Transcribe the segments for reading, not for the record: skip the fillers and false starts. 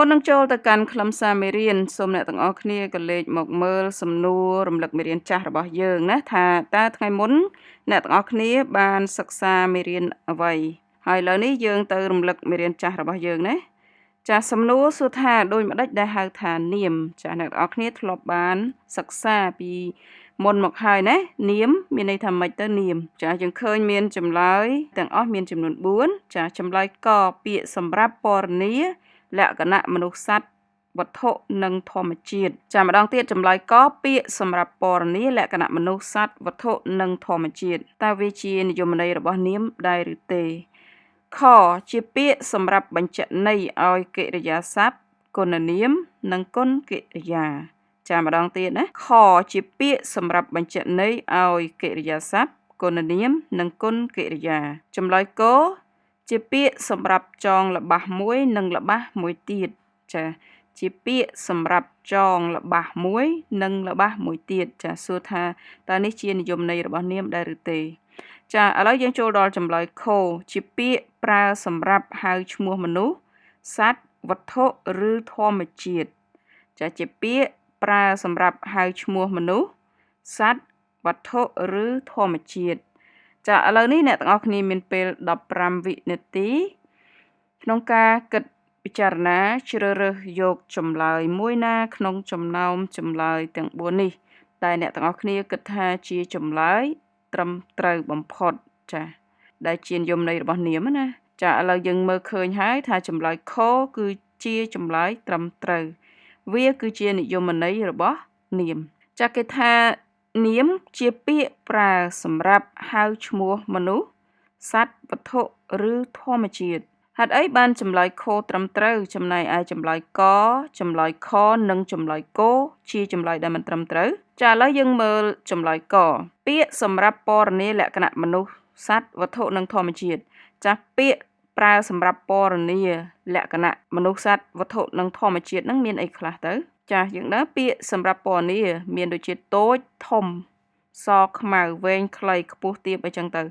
មុននឹងចូលទៅកាន់ខ្លឹមសារមេរៀនសូមអ្នកទាំងអស់គ្នាក៏លេខមកមើលសំណួររំលឹកមេរៀនចាស់របស់យើងណាថាតើថ្ងៃមុនអ្នកទាំងអស់គ្នាបានសិក្សាមេរៀនអ្វីហើយឥឡូវនេះយើងទៅរំលឹកមេរៀនចាស់របស់យើងណាចាសំណួរសួរថាដូចម្ដេចដែលហៅថានាមចាអ្នកទាំងអស់គ្នាធ្លាប់បានសិក្សាពីមុនមកហើយណានាមមានន័យថាម៉េចទៅនាមចាយើងឃើញមានចម្លើយទាំងអស់មានចំនួន4ចាចម្លើយកពាក្យសម្រាប់ពណ៌នាលក្ខណៈមនុស្សសត្វវត្ថុនិងធម្មជាតិចាម្ដងទៀតចម្លើយកពាក្យសម្រាប់ពណ៌នាលក្ខណៈមនុស្សសត្វវត្ថុនិងធម្មជាតិតើវាជានិយមន័យរបស់នាមដែរឬទេខជាពាក្យសម្រាប់បញ្ជាក់ន័យឲ្យកិរិយាសព្ទគុណនាមនិងគុណកិរិយាចាម្ដងទៀតណាខជាពាក្យសម្រាប់បញ្ជាក់ន័យឲ្យកិរិយាសព្ទគុណនាមនិងគុណកិរិយាចម្លើយកជាពាក្យសម្រាប់ចងល្បះមួយនិងល្បះមួយទៀតចាជាពាក្យសម្រាប់ចងល្បះមួយនិងល្បះមួយទៀតចាសួរថាតើនេះជានិយមន័យរបស់នាមដែរឬទេចាឥឡូវយើងចូលដល់ចម្លើយខជាពាក្យប្រើសម្រាប់ហៅឈ្មោះមនុស្សសត្វវត្ថុឬធម្មជាតិចាជាពាក្យប្រើសម្រាប់ហៅឈ្មោះមនុស្សសត្វវត្ថុឬធម្មជាតិចាឥឡូវនេះអ្នកទាំងអស់គ្នាមានពេល15វិនាទីក្នុងការគិតពិចារណាជ្រើសរើសយកចម្លើយមួយណាក្នុងចំណោមចម្លើយទាំង4នេះដែលអ្នកទាំងអស់គ្នាគិតថាជាចម្លើយត្រឹមត្រូវបំផុតចាដែលជានិយមន័យរបស់នាមណាចាឥឡូវយើងមើលឃើញហើយថាចម្លើយខគឺជាចម្លើយត្រឹមត្រូវវាគឺជានិយមន័យរបស់នាមចាគេថានាមជាពាក្យប្រើសម្រាប់ហៅឈ្មោះមនុស្សសត្វវត្ថុឬធម្មជាតិហេតុអីបានចម្លើយខត្រឹមត្រូវចំណែកឯចម្លើយកចម្លើយខនិងចម្លើយគជាចម្លើយដែលមិនត្រឹមត្រូវចាឥឡូវយើងមើលចម្លើយកពាក្យសម្រាប់ពណ៌នាលក្ខណៈមនុស្សសត្វវត្ថុនិងធម្មជាតិចាពាក្យប្រើសម្រាប់ពណ៌នាលក្ខណៈមនុស្សសត្វវត្ថុនិងធម្មជាតិនឹងមានអីខ្លះទៅចាយើងដឹងពាក្យសម្រាប់ពណ៌នាមានដូចជាតូចធំសខ្មៅវែងខ្លីខ្ពស់ទាបអីចឹងទៅ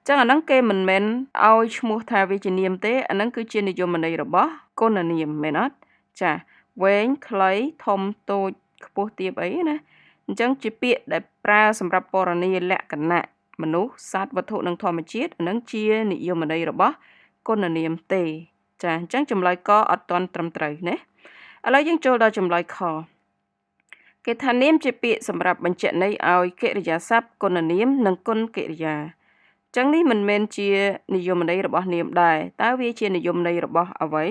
ចឹងអាហ្នឹងគេមិនមែនឲ្យឈ្មោះថាវាជានាមទេអាហ្នឹងគឺជានិយមន័យរបស់គុណនាមមែនអត់ចាវែងខ្លីធំតូចខ្ពស់ទាបអីណាអញ្ចឹងជាពាក្យដែលប្រើសម្រាប់ពណ៌នាលក្ខណៈមនុស្សសត្វវត្ថុនិងធម្មជាតិអាហ្នឹងជានិយមន័យរបស់គុណនាមទេចាអញ្ចឹងចម្លើយកអត់ទាន់ត្រឹមត្រូវណាឥឡូវយើងចូលដល់ចម្លើយខគេថានាមជាពាក្យសម្រាប់បញ្ជាក់ន័យឲ្យកិរិយាសព្ទគុណនាមនិងគុណកិរិយាចឹងនេះមិនមែនជានិយមន័យរបស់នាមដែរតើវាជានិយមន័យរបស់អ្វី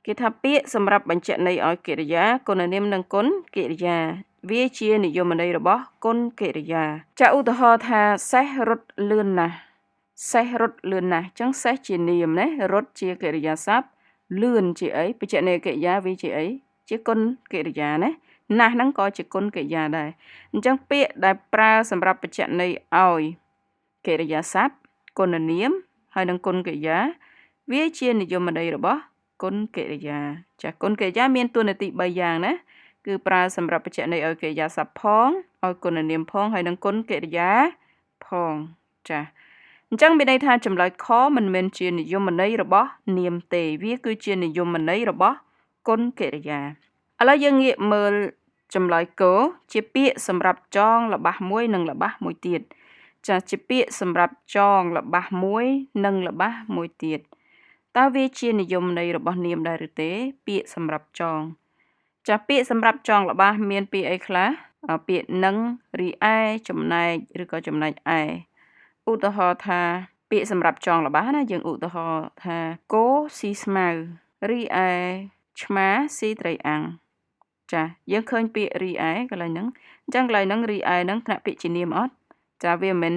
គេថាពាក្យសម្រាប់បញ្ជាក់ន័យឲ្យកិរិយាគុណនាមនិងគុណកិរិយាវាជានិយមន័យរបស់គុណកិរិយាចាឧទាហរណ៍ថាសេះរត់លឿនណាស់សេះរត់លឿនណាស់ចឹងសេះជានាមណារត់ជាកិរិយាសព្ទលឿនជាអីបញ្ជាក់ន័យកិរិយាវាជាអីជាគុណកិរិយាណាណាស់ហ្នឹងក៏ជាគុណកិរិយាដែរអញ្ចឹងពាក្យដែលប្រើសម្រាប់បញ្ជាក់ន័យឲ្យកិរិយាសព្ទគុណនាមហើយនិងគុណកិរិយាវាជានិយមន័យរបស់គុណកិរិយាចាគុណកិរិយាមានតួនាទី3យ៉ាងណាគឺប្រើសម្រាប់បញ្ជាក់ន័យឲ្យកិរិយាសព្ទផងឲ្យគុណនាមផងហើយនិងគុណកិរិយាផងចាអញ្ចឹងមានន័យថាចម្លើយខមិនមែនជានិយមន័យរបស់នាមទេវាគឺជានិយមន័យរបស់គុណកិរិយាឥឡូវយើងងាកមើលចម្លើយគជាពាក្យសម្រាប់ចងល្បះមួយនិងល្បះមួយទៀតចាជាពាក្យសម្រាប់ចងល្បះមួយនិងល្បះមួយទៀតតើវាជានិយមន័យរបស់នាមដែរឬទេពាក្យសម្រាប់ចងចាពាក្យសម្រាប់ចងល្បះមានពាក្យអីខ្លះពាក្យនឹងរីឯចំណែកឬក៏ចំណែកឯឧទាហរណ៍ថាពាក្យសម្រាប់ចងល្បះណាយើងឧទាហរណ៍ថាគោស៊ីស្មៅរីឯឆ្មាស៊ីត្រីអាំងចាយើងឃើញពាក្យរីឯកន្លែងហ្នឹងអញ្ចឹងកន្លែងហ្នឹងរីឯហ្នឹងថ្នាក់ពាក្យជានាមអត់ចាវាមិន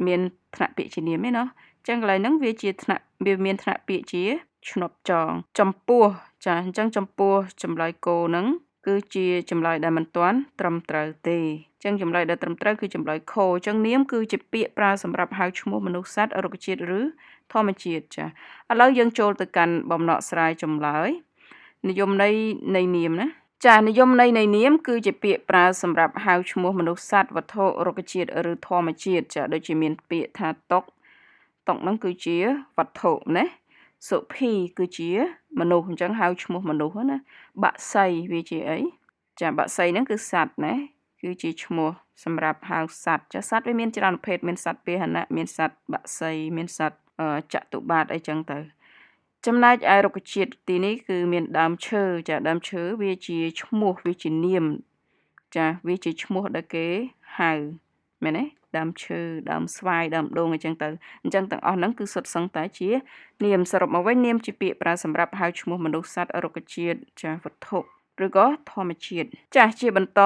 មានថ្នាក់ពាក្យជានាមទេเนาะអញ្ចឹងកន្លែងហ្នឹងវាជាថ្នាក់វាមានថ្នាក់ពាក្យជាឈ្នប់ចងចំពោះចាអញ្ចឹងចំពោះចម្លើយគោហ្នឹងគឺជាចម្លើយដែលមិនទាន់ត្រឹមត្រូវទេអញ្ចឹងចម្លើយដែលត្រឹមត្រូវគឺចម្លើយខអញ្ចឹងនាមគឺជាពាក្យប្រើសម្រាប់ហៅឈ្មោះមនុស្សសត្វរុក្ខជាតិឬធម្មជាតិចាឥឡូវយើងចូលទៅកាន់បំណកស្រាយចម្លើយនិយមន័យនៃនាមណាចានិយមន័យនៃនាមគឺជាពាក្យប្រើសម្រាប់ហៅឈ្មោះមនុស្សសត្វវត្ថុរុក្ខជាតិឬធម្មជាតិចាដូចជាមានពាក្យថាតុកហ្នឹងគឺជាវត្ថុណា សុភីគឺជាមនុស្សអញ្ចឹងហៅឈ្មោះមនុស្សណាបាក់សីវាជាអីចាបាក់សីហ្នឹងគឺសត្វណាគឺជាឈ្មោះសម្រាប់ហៅសត្វចាសត្វវាមានច្រើនប្រភេទមានសត្វពាហនៈមានសត្វបាក់សីមានសត្វចតុបាទអីចឹងទៅចំណែកឯរុក្ខជាតិទីនេះគឺមានដើមឈើចាដើមឈើវាជាឈ្មោះវាជានាមចាវាជាឈ្មោះដែលគេហៅមែនទេដើមឈើដើមស្វាយដើមដូងអីចឹងទៅអញ្ចឹងទាំងអស់ហ្នឹងគឺសុទ្ធសឹងតែជានាមសរុបមកវិញនាមជាពាក្យប្រើសម្រាប់ហៅឈ្មោះមនុស្សសត្វរុក្ខជាតិចាវត្ថុឬក៏ធម្មជាតិចាស់ជាបន្ត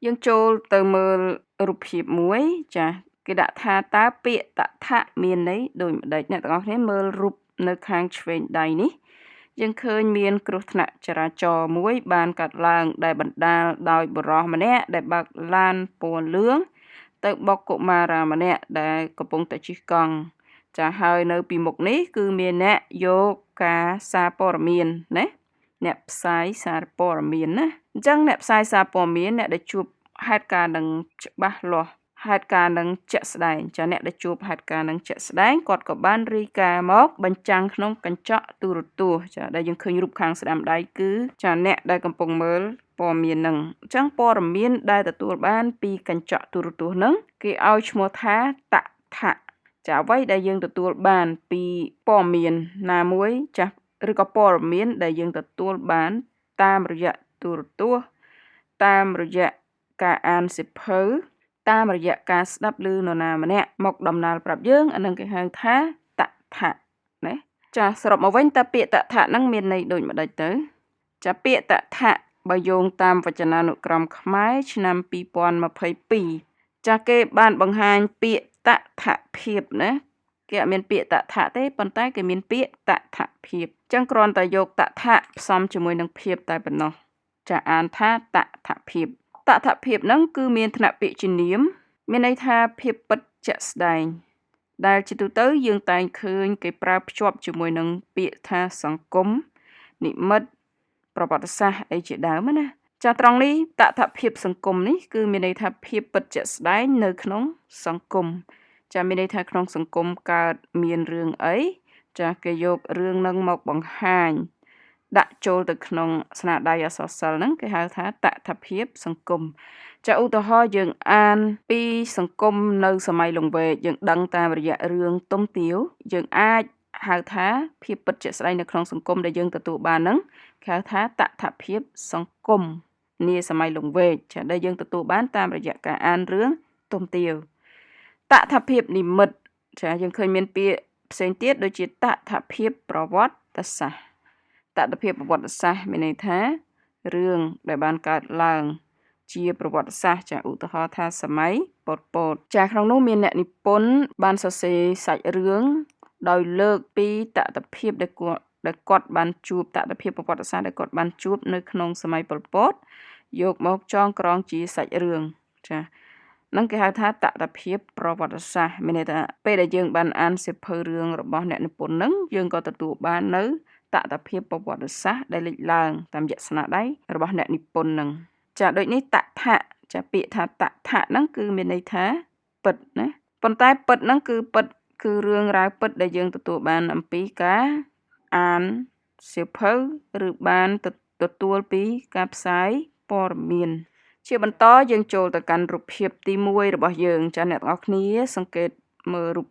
យើងចូលទៅមើលរូបភាពមួយចាគេដាក់ថាតើពាក្យតថៈមានន័យដូចម្ដេចអ្នកទាំងអស់គ្នាមើលរូបនៅខាងឆ្វេងដៃនេះយើងឃើញមានគ្រោះថ្នាក់ចរាចរណ៍មួយបានកើតឡើងដែលបណ្ដាលដោយបុរសម្នាក់ដែលបើកឡានពណ៌លឿងទៅបុកកុមារាម្នាក់ដែលកំពុងតែជិះកង់ចាហើយនៅពីមុខនេះគឺមានអ្នកយកការសារព័ត៌មានណាអ្នកផ្សាយសារព័ត៌មានណាអញ្ចឹងអ្នកផ្សាយសារព័ត៌មានអ្នកដែលជួបហេតុការណ៍នឹងច្បាស់លាស់ហេតុការណ៍នឹងជាក់ស្ដែងចាអ្នកដែលជួបហេតុការណ៍នឹងជាក់ស្ដែងគាត់ក៏បានរាយការណ៍មកបញ្ចាំងក្នុងកញ្ចក់ទូរទស្សន៍ចាដែលយើងឃើញរូបខាងស្ដាំដៃគឺចាអ្នកដែលកំពុងមើលព័ត៌មាននឹងអញ្ចឹងព័ត៌មានដែលទទួលបានពីកញ្ចក់ទូរទស្សន៍នឹងគេឲ្យឈ្មោះថាតថៈចាអ្វីដែលយើងទទួលបានពីព័ត៌មានណាមួយចាឬក៏ព័ត៌មានដែលយើងទទួលបានតាមរយៈទូរទស្សន៍តាមរយៈការអានសៀវភៅតាមរយៈការស្ដាប់ឮនរណាម្នាក់មកដំណើរប្រាប់យើងអានឹងគេហៅថាតថៈណាចាសរុបមកវិញតើពាក្យតថៈហ្នឹងមានន័យដូចម្ដេចទៅចាពាក្យតថៈបើយោងតាមវចនានុក្រមខ្មែរឆ្នាំ2022ចាគេបានបង្ហាញពាក្យតថភាពណាគេអត់មានពាក្យតថៈទេប៉ុន្តែគេមានពាក្យតថភាពអញ្ចឹងគ្រាន់តែយកតថៈផ្សំជាមួយនឹងភាពតែប៉ុណ្ណោះចាអានថាតថភាពតថភាពហ្នឹងគឺមានថ្នាក់ពាក្យជានាមមានន័យថាភាពពិតជាក់ស្ដែងដែលជាទូទៅយើងតែងឃើញគេប្រើភ្ជាប់ជាមួយនឹងពាក្យថាសង្គមនិមិត្តប្រវត្តិសាស្ត្រអីជាដើមណាចាត្រង់នេះតថភាពសង្គមនេះគឺមានន័យថាភាពពិតជាក់ស្ដែងនៅក្នុងសង្គមចាមានន័យថាក្នុងសង្គមកើតមានរឿងអីចាគេយករឿងនឹងមកបង្ហាញដាក់ចូលទៅក្នុងស្នាដៃអក្សរសិល្ប៍ហ្នឹងគេហៅថាតថភាពសង្គមចាឧទាហរណ៍យើងអានពីសង្គមនៅសម័យលង្វែកយើងដឹងតាមរយៈរឿងទុំទាវយើងអាចហៅថាភាពពិតជាក់ស្ដែងនៅក្នុងសង្គមដែលយើងទទួលបានហ្នឹងគេហៅថាតថភាពសង្គមនាសម័យលង្វែកចាដែលយើងទទួលបានតាមរយៈការអានរឿងទុំទាវតថភាពនិមិត្តចាយើងឃើញមានពាក្យផ្សេងទៀតដូចជាតថភាពប្រវត្តិសាស្ត្រតថភាពប្រវត្តិសាស្ត្រមានន័យថារឿងដែលបានកើតឡើងជាប្រវត្តិសាស្ត្រចាឧទាហរណ៍ថាសម័យប៉ុលពតចាក្នុងនោះមានអ្នកនិពន្ធបានសរសេរសាច់រឿងដោយលើកពីតថភាពដែលគាត់បានជួបតថភាពប្រវត្តិសាស្ត្រដែលគាត់បានជួបនៅក្នុងសម័យប៉ុលពតយកមកចងក្រងជាសាច់រឿងចានឹងគេហៅថាតថភាពប្រវត្តិសាស្ត្រមានន័យថាពេលដែលយើងបានអានសៀវភៅរឿងរបស់អ្នកនិពន្ធនឹងយើងក៏ទទួលបាននៅតថភាពប្រវត្តិសាស្ត្រដែលលេចឡើងតាមរយៈស្នាដៃរបស់អ្នកនិពន្ធនឹងចាដូចនេះតថៈចាពាក្យថាតថៈហ្នឹងគឺមានន័យថាពិតណាប៉ុន្តែពិតហ្នឹងគឺពិតគឺរឿងរ៉ាវពិតដែលយើងទទួលបានអំពីការអានសៀវភៅឬបានទទួលពីការផ្សាយព័ត៌មានជាបន្តយើងចូលទៅកាន់រូបភាពទី1របស់យើងចាអ្នកទាំងអស់គ្នាសង្កេតមើលរូប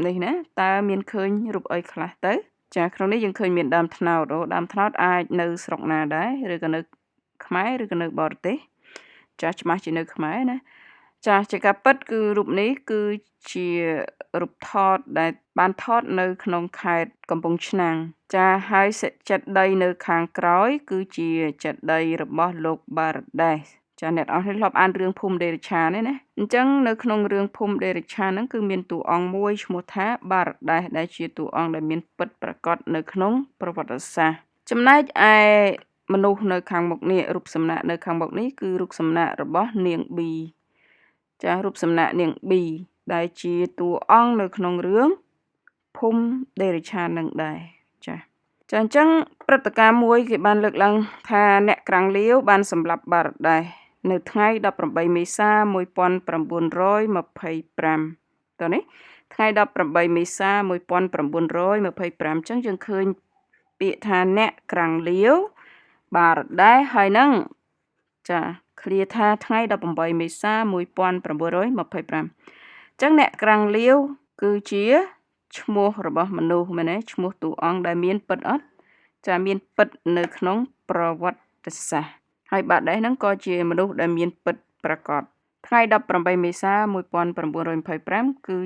នេះណាតើមានឃើញរូបអីខ្លះទៅចាក្នុងនេះយើងឃើញមានដើមត្នោតដើមត្នោតអាចនៅស្រុកណាដែរឬក៏នៅខ្មែរឬក៏នៅបរទេសចាច្បាស់ជានៅខ្មែរណាចាជាការពិតគឺរូបនេះគឺជារូបថតដែលបានថតនៅក្នុងខេត្តកំពង់ឆ្នាំងចាហើយចេតិយនៅខាងក្រោយគឺជាចេតិយរបស់លោកបារ៉ាដេសចាអ្នកនរធ្លាប់អានរឿងភូមិដេរឆានទេណាអញ្ចឹងនៅក្នុងរឿងភូមិដេរឆានហ្នឹងគឺមានតួអង្គមួយឈ្មោះថាបារ៉ាដេសដែលជាតួអង្គដែលមានពិតប្រាកដនៅក្នុងប្រវត្តិសាស្ត្រចំណែកឯមនុស្សនៅខាងមុខនេះរូបសំណាកនៅខាងមុខនេះគឺរូបសំណាករបស់នាងប៊ីចារូបសំណាកនាងប៊ីដែលជាតួអង្គនៅក្នុងរឿងភូមិដេរឆាននឹងដែរចាអញ្ចឹងព្រឹត្តិការណ៍មួយគេបានលើកឡើងថាអ្នកក្រាំងលាវបានសម្លាប់បារ៉ាដេសនៅថ្ងៃ18មេសា1925តើនេះ ថ្ងៃ18មេសា1925ចឹងយើងឃើញពាក្យថាអ្នកក្រាំងលាវបារដែហើយនឹងចាឃ្លាថាថ្ងៃ18មេសា1925ចឹងអ្នកក្រាំងលាវគឺជាឈ្មោះរបស់មនុស្សមែនទេឈ្មោះតួអង្គដែលមានពិតអត់ចាមានពិតនៅក្នុងប្រវត្តិសាស្ត្រហើយបារដែហ្នឹងក៏ជាមនុស្សដែលមានពិតប្រាកដថ្ងៃ18មេសា1925គឺ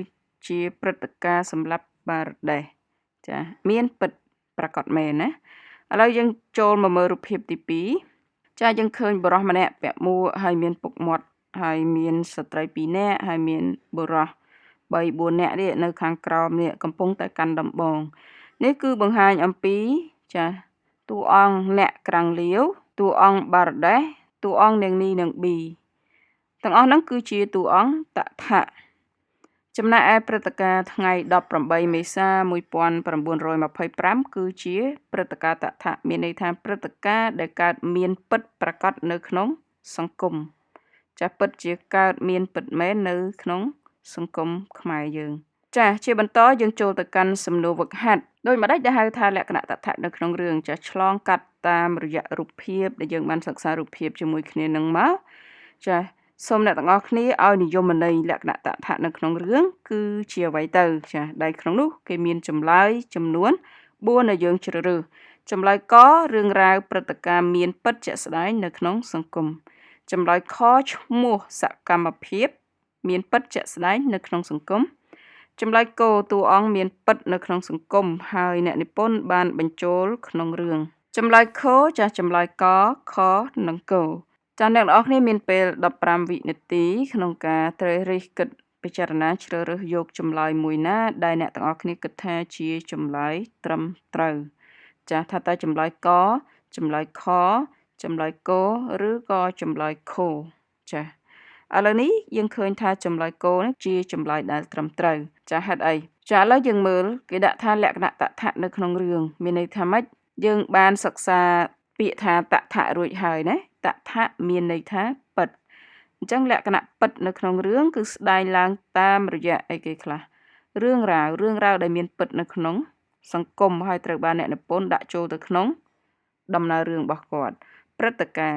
ជាព្រឹត្តិការណ៍សម្រាប់បារដែចាមានពិតប្រាកដមែនណាឥឡូវយើងចូលមកមើលរូបភាពទី2ចាយើងឃើញបុរសម្នាក់ពាក់មួកហើយមានពុកមាត់ហើយមានស្ត្រី2នាក់ហើយមានបុរស3-4នាក់នេះនៅខាងក្រោមនេះកំពុងតែកាន់ដំបងនេះគឺបង្ហាញអំពីចាតួអង្គអ្នកក្រាំងលាវតួអង្គបារដែតួអង្គនាងនីនិងប៊ីទាំងអស់ហ្នឹងគឺជាតួអង្គតថៈចំណែកឯព្រឹត្តិការណ៍ថ្ងៃ18មេសា1925គឺជាព្រឹត្តិការណ៍តថៈមានន័យថាព្រឹត្តិការណ៍ដែលកើតមានពិតប្រាកដនៅក្នុងសង្គមចាពិតជាកើតមានពិតមែននៅក្នុងសង្គមខ្មែរយើងចាជាបន្តយើងចូលទៅកាន់សំណួរវឹកហាត់ដូចម្ដេចដែលហៅថាលក្ខណៈតថៈនៅក្នុងរឿងចាឆ្លងកាត់តាមរយៈរូបភាពដែលយើងបានសិក្សារូបភាពជាមួយគ្នានឹងមកចាសូមអ្នកទាំងអស់គ្នាឲ្យនិយមន័យលក្ខណៈតថៈនៅក្នុងរឿងគឺជាអ្វីទៅចាដែលក្នុងនោះគេមានចម្លើយចំនួន4ដែលយើងជ្រើសរើសចម្លើយករឿងរ៉ាវព្រឹត្តិការណ៍មានពិតជាក់ស្ដែងនៅក្នុងសង្គមចម្លើយខឈ្មោះសកម្មភាពមានពិតជាក់ស្ដែងនៅក្នុងសង្គមចម្លើយគោតួអង្គមានពិតនៅក្នុងសង្គមហើយអ្នកនិពន្ធបានបញ្ចូលក្នុងរឿងចម្លើយខចាស់ចម្លើយកខនិងគោចាអ្នកនរគ្នាមានពេល15វិនាទីក្នុងការត្រិះរិះគិតពិចារណាជ្រើសរើសយកចម្លើយមួយណាដែលអ្នកទាំងអស់គ្នាគិតថាជាចម្លើយត្រឹមត្រូវចាថាតើចម្លើយកចម្លើយខចម្លើយគោឬក៏ចម្លើយខចាឥឡូវនេះយើងឃើញថាចម្លើយគោនេះជាចម្លើយដែលត្រឹមត្រូវចាហេតុអីចាឥឡូវយើងមើលគេដាក់ថាលក្ខណៈតថៈនៅក្នុងរឿងមានន័យថាម៉េចយើងបានសិក្សាពាក្យថាតថៈរួចហើយណាតថៈមានន័យថាពិតអញ្ចឹងលក្ខណៈពិតនៅក្នុងរឿងគឺស្ដែងឡើងតាមរយៈអីគេខ្លះរឿងរ៉ាវដែលមានពិតនៅក្នុងសង្គមហើយត្រូវបានអ្នកនិពន្ធដាក់ចូលទៅក្នុងដំណើររឿងរបស់គាត់ព្រឹត្តិកា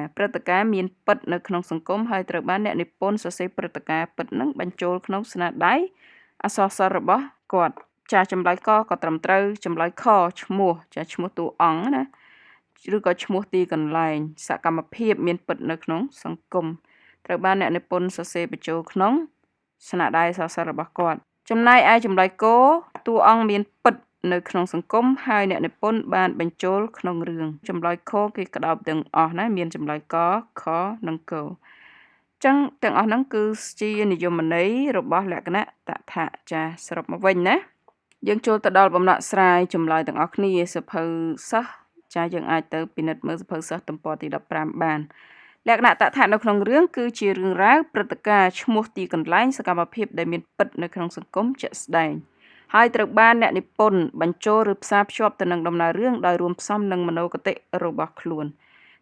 រណ៍មានពិតនៅក្នុងសង្គមហើយត្រូវបានអ្នកនិពន្ធសរសេរព្រឹត្តិការណ៍ពិតនឹងបញ្ចូលក្នុងស្នាដៃអក្សរសិល្ប៍របស់គាត់ចាចម្លើយកក៏ត្រឹមត្រូវចម្លើយខឈ្មោះចាឈ្មោះតួអង្គណាឬក៏ឈ្មោះទីកន្លែងសកម្មភាពមានពិតនៅក្នុងសង្គមត្រូវបានអ្នកនិពន្ធសរសេរបញ្ចូលក្នុងស្នាដៃអក្សរសិល្ប៍របស់គាត់ចំណែកឯចម្លើយគតួអង្គមានពិតនៅក្នុងសង្គមហើយអ្នកនិពន្ធបានបញ្ចូលក្នុងរឿងចម្លើយខគេក្តោបទាំងអស់ណាមានចម្លើយកខនិងគចឹងទាំងអស់ហ្នឹងគឺជានិយមន័យរបស់លក្ខណៈតថៈចាសរុបមកវិញណាយើងចូលទៅដល់បំណក់ស្រាយចម្លើយទាំងអស់គ្នាសភៅសិស្សចាយើងអាចទៅពិនិត្យមើលសភៅសិស្សទំព័រទី15បានលក្ខណៈតថៈនៅក្នុងរឿងគឺជារឿងរ៉ាវព្រឹត្តិការណ៍ឈ្មោះទីកន្លែងសកម្មភាពដែលមានពិតនៅក្នុងសង្គមជាក់ស្ដែងហើយត្រូវបានអ្នកនិពន្ធបញ្ចូលឬផ្សារភ្ជាប់ទៅនឹងដំណើររឿងដោយរួមផ្សំនឹងមនោគតិរបស់ខ្លួន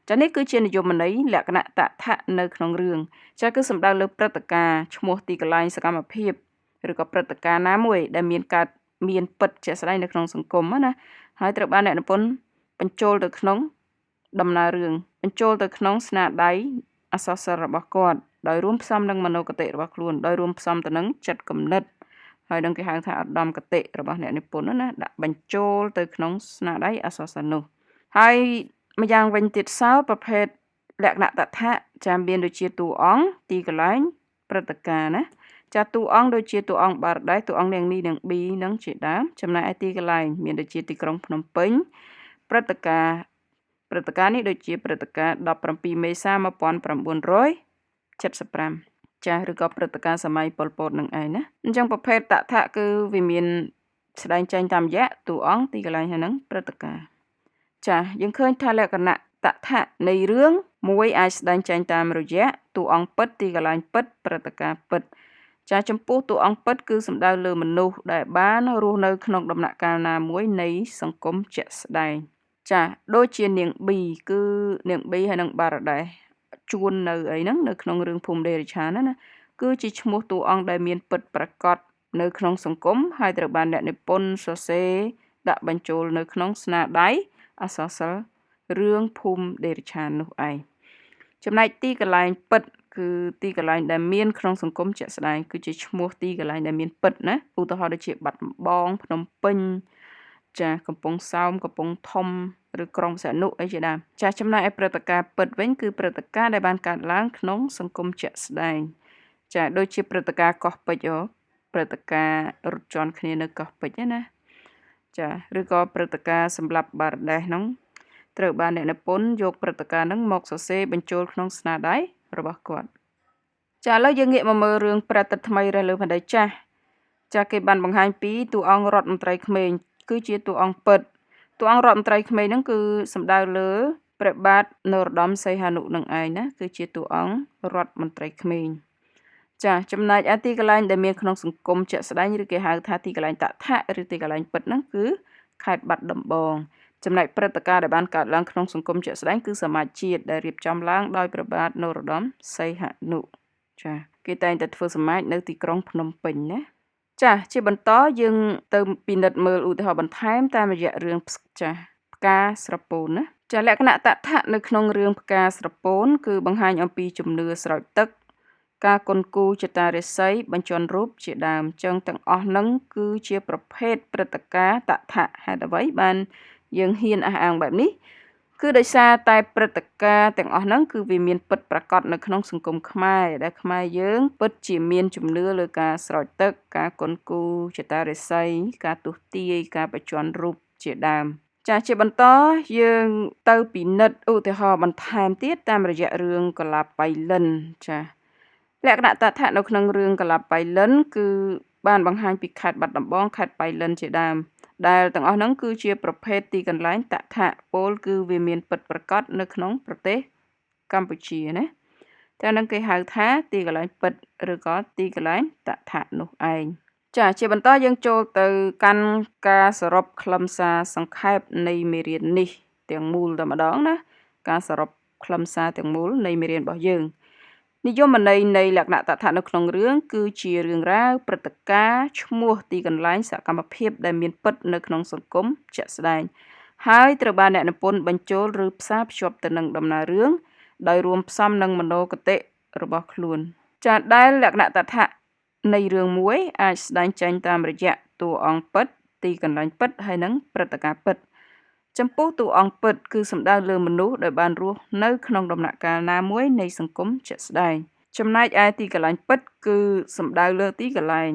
ចានេះគឺជានិយមន័យលក្ខណៈតថៈនៅក្នុងរឿងចាគឺសំដៅលើព្រឹត្តិការណ៍ឈ្មោះទីកន្លែងសកម្មភាពឬក៏ព្រឹត្តិការណ៍ណាមួយដែលមានពិតជាក់ស្ដែងនៅក្នុងសង្គមណាហើយត្រូវបានអ្នកនិពន្ធបញ្ចូលទៅក្នុងដំណើររឿងបញ្ចូលទៅក្នុងស្នាដៃអក្សរសិល្ប៍របស់គាត់ដោយរួមផ្សំនឹងមនោគតិរបស់ខ្លួនដោយរួមផ្សំទៅនឹងចិត្តគំនិតហើយនឹងគេហៅថាឧត្តមគតិរបស់អ្នកនិពន្ធណាដាក់បញ្ចូលទៅក្នុងស្នាដៃអក្សរសិល្ប៍នោះហើយម្យ៉ាងវិញទៀតសោតប្រភេទលក្ខណៈតថៈចាំមានដូចជាតួអង្គទីកន្លែងព្រឹត្តិការណ៍ណាចាតួអង្គដូចជាតួអង្គបារដែតួអង្គនាងនីនិងប៊ីនឹងជាដើមចំណែកឯទីកន្លែងមានដូចជាទីក្រុងភ្នំពេញព្រឹត្តិការណ៍នេះដូចជាព្រឹត្តិការណ៍17មេសា1975ចាឬក៏ព្រឹត្តិការណ៍សម័យប៉ុលពតនឹងឯងណាអញ្ចឹងប្រភេទតថៈគឺវាមានស្ដែងចេញតាមរយៈតួអង្គទីកន្លែងហើយនឹងព្រឹត្តិការណ៍ចាយើងឃើញថាលក្ខណៈតថៈនៃរឿងមួយអាចស្ដែងចេញតាមរយៈតួអង្គពិតទីកន្លែងពិតព្រឹត្តិការណ៍ពិតចាចំពោះតួអង្គពិតគឺសំដៅលើមនុស្សដែលបានរស់នៅក្នុងដំណាក់កាលណាមួយនៃសង្គមជាក់ស្ដែងចាដូចជានាងប៊ីគឺនាងប៊ីហើយនឹងបារដែជួននៅអីហ្នឹងនៅក្នុងរឿងភូមិដេរិឆានណាគឺជាឈ្មោះតួអង្គដែលមានពិតប្រាកដ នៅក្នុងសង្គមហើយត្រូវបានអ្នកនិពន្ធសរសេរដាក់បញ្ចូលនៅក្នុងស្នាដៃអក្សរសិល្ប៍រឿងភូមិដេរឆាននោះឯងចំណែកទីកន្លែងពិតគឺទីកន្លែងដែលមានក្នុងសង្គមជាក់ស្ដែងគឺជាឈ្មោះទីកន្លែងដែលមានពិតណាឧទាហរណ៍ដូចជាបាត់ដំបងភ្នំពេញចាកំពង់សោមកំពង់ធំឬក្រុងសនុអីជាដើមចាចំណែកឯព្រឹត្តិការណ៍ពិតវិញគឺព្រឹត្តិការណ៍ដែលបានកើតឡើងក្នុងសង្គមជាក់ស្ដែងចាដូចជាព្រឹត្តិការណ៍កោះពេជ្រព្រឹត្តិការណ៍រត់ជន់គ្នានៅកោះពេជ្រណាចាឬក៏ព្រឹត្តិការណ៍សម្លាប់បារដេសហ្នឹងត្រូវបានអ្នកនិពន្ធយកព្រឹត្តិការណ៍ហ្នឹងមកសរសេរបញ្ចូលក្នុងស្នាដៃរបស់គាត់ចាឥឡូវយើងងាកមកមើលរឿងប្រតិទិនថ្មីរះលើផែនដីចាស់ចាគេបានបង្ហាញពីតួអង្គរដ្ឋមន្ត្រីក្មេងគឺជាតួអង្គពិតតួអង្គរដ្ឋមន្ត្រីក្មេងហ្នឹងគឺសំដៅលើព្រះបាទនរោត្តមសីហនុនឹងឯងណាគឺជាតួអង្គរដ្ឋមន្ត្រីក្មេងចាចំណែកទីកន្លែងដែលមានក្នុងសង្គមជាក់ស្ដែងឬគេហៅថាទីកន្លែងតថៈឬទីកន្លែងពិតហ្នឹងគឺខេត្តបាត់ដំបងចំណែកព្រឹត្តិការណ៍ដែលបានកើតឡើងក្នុងសង្គមជាក់ស្ដែងគឺសមាជជាតិដែលរៀបចំឡើងដោយព្រះបាទនរោត្តមសីហនុចាគេតែងតែធ្វើសមាជនៅទីក្រុងភ្នំពេញណាចាជាបន្តយើងទៅពិនិត្យមើលឧទាហរណ៍បន្ថែមតាមរយៈរឿងចាផ្កាស្រពោនណាចាលក្ខណៈតថៈនៅក្នុងរឿងផ្កាស្រពោនគឺបង្ហាញអំពីជំនឿស្រោចទឹកការគន់គូចតារិស័យបញ្ជាន់រូបជាដើមចឹងទាំងអស់ហ្នឹងគឺជាប្រភេទព្រឹត្តិការណ៍តថៈហេតុអ្វីបានយើងហ៊ានអះអាងបែបនេះគឺដោយសារតែព្រឹត្តិការណ៍ទាំងអស់ហ្នឹងគឺវាមានពិតប្រាកដនៅក្នុងសង្គមខ្មែរដែលខ្មែរយើងពិតជាមានជំនឿលើការស្រោចទឹកការគន់គូចតារិស័យការទស្សន៍ទាយការបញ្ជាន់រូបជាដើមចាជាបន្តយើងទៅពិនិត្យឧទាហរណ៍បន្ថែមទៀតតាមរយៈរឿងកលាបៃលិនចាលក្ខណៈតថៈនៅក្នុងរឿងកលាបៃលិនគឺបានបង្ហាញពីខេត្តបាត់ដំបងខេត្តបៃលិនជាដើមដែលទាំងអស់ហ្នឹងគឺជាប្រភេទទីកន្លែងតថៈពោលគឺវាមានពិតប្រាកដនៅក្នុងប្រទេសកម្ពុជាណាតែនឹងគេហៅថាទីកន្លែងពិតឬក៏ទីកន្លែងតថៈនោះឯងចាជាបន្តយើងចូលទៅកាន់ការសរុបខ្លឹមសារសង្ខេបនៃមេរៀននេះទាំងមូលតែម្ដងណាការសរុបខ្លឹមសារទាំងមូលនៃមេរៀនរបស់យើងនិយមន័យនៃលក្ខណៈតថៈនៅក្នុងរឿងគឺជារឿងរ៉ាវព្រឹត្តិការណ៍ឈ្មោះទីកន្លែងសកម្មភាពដែលមានពិតនៅក្នុងសង្គមជាក់ស្ដែងហើយត្រូវបានអ្នកនិពន្ធបញ្ចូលឬផ្សារភ្ជាប់ទៅនឹងដំណើររឿងដោយរួមផ្សំនឹងមនោគតិរបស់ខ្លួនចាដែលលក្ខណៈតថៈនៃរឿងមួយអាចស្ដែងចេញតាមរយៈតួអង្គពិតទីកន្លែងពិតហើយនិងព្រឹត្តិការណ៍ពិតចំពោះតួអង្គពិតគឺសំដៅលើមនុស្សដែលបានរស់នៅក្នុងដំណាក់កាលណាមួយនៃសង្គមជាក់ស្ដែងចំណែកឯទីកន្លែងពិតគឺសំដៅលើទីកន្លែង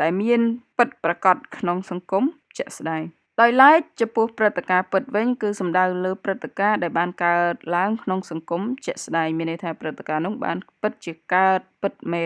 ដែលមានពិតប្រាកដក្នុងសង្គមជាក់ស្ដែងដោយឡែកចំពោះព្រឹត្តិការណ៍ពិតវិញគឺសំដៅលើព្រឹត្តិការណ៍ដែលបានកើតឡើងក្នុងសង្គមជាក់ស្ដែងមានន័យថាព្រឹត្តិការណ៍នោះបានពិតជាកើតពិតមែន